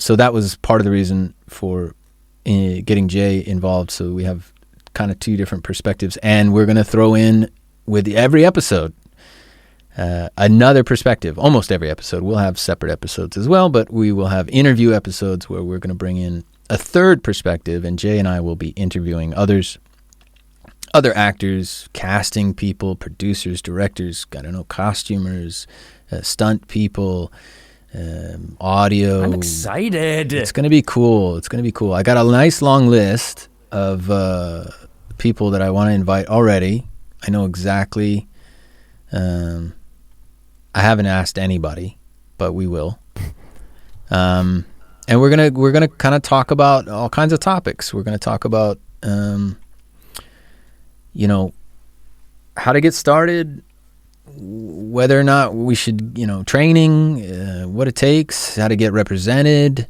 So that was part of the reason for getting Jay involved. So we have kind of two different perspectives, and we're going to throw in with every episode another perspective. Almost every episode. We'll have separate episodes as well, but we will have interview episodes where we're going to bring in a third perspective, and Jay and I will be interviewing other actors, casting people, producers, directors, costumers, stunt people, audio. I'm excited. It's going to be cool. I got a nice long list of people that I want to invite already. I know exactly. I haven't asked anybody, but we will. And we're gonna kind of talk about all kinds of topics. We're gonna talk about how to get started, whether or not we should, training, what it takes, how to get represented,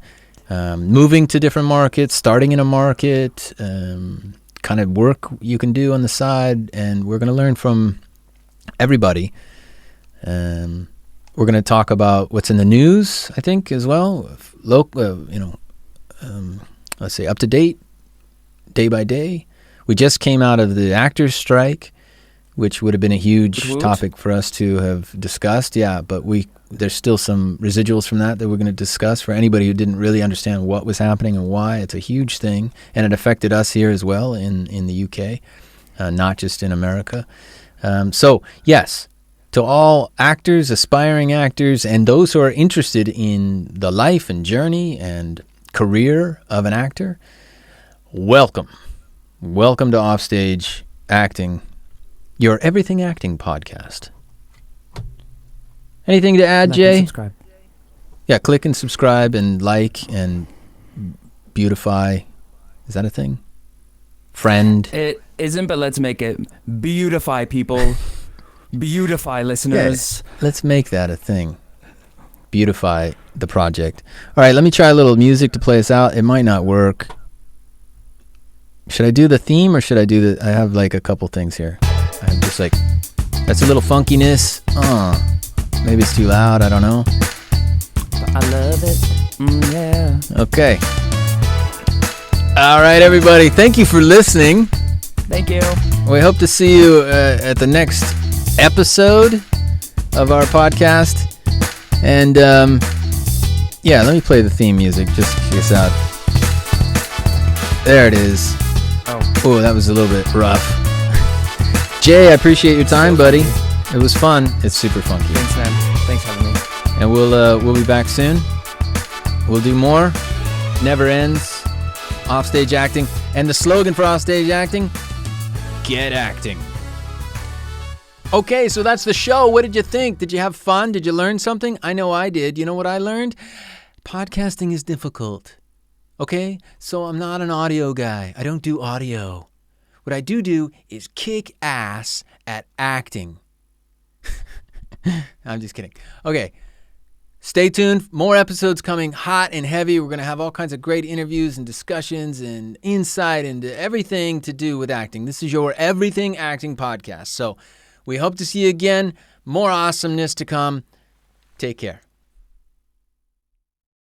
moving to different markets, starting in a market, kind of work you can do on the side, and we're going to learn from everybody. We're going to talk about what's in the news, I think, as well. Let's say up to date, day by day. We just came out of the actors' strike, which would have been a huge Woot. topic for us to have discussed. Yeah, but there's still some residuals from that we're going to discuss for anybody who didn't really understand what was happening and why. It's a huge thing, and it affected us here as well in the UK, not just in America. So, yes, to all actors, aspiring actors, and those who are interested in the life and journey and career of an actor, welcome. Welcome to Offstage Acting, your Everything Acting podcast. Anything to add, Like Jay? and subscribe. Yeah, click and subscribe and like and beautify. Is that a thing? Friend. It isn't, but let's make it beautify, people. Beautify, listeners. Yeah, let's make that a thing. Beautify the project. All right, let me try a little music to play us out. It might not work. Should I do the theme or should I do I have like a couple things here. I'm just like, that's a little funkiness. Maybe it's too loud. I don't know. I love it. Yeah. Okay. All right, everybody. Thank you for listening. Thank you. We hope to see you at the next episode of our podcast. And yeah, let me play the theme music just to kick us out. There it is. Oh, that was a little bit rough. Jay, I appreciate your time, buddy. It was fun. It's super funky. Thanks, man. Thanks for having me. And we'll be back soon. We'll do more. Never ends. Offstage Acting. And the slogan for Offstage Acting, get acting. Okay, so that's the show. What did you think? Did you have fun? Did you learn something? I know I did. You know what I learned? Podcasting is difficult. Okay? So I'm not an audio guy. I don't do audio. What I do is kick ass at acting. I'm just kidding. Okay. Stay tuned. More episodes coming hot and heavy. We're going to have all kinds of great interviews and discussions and insight into everything to do with acting. This is your Everything Acting podcast. So we hope to see you again. More awesomeness to come. Take care.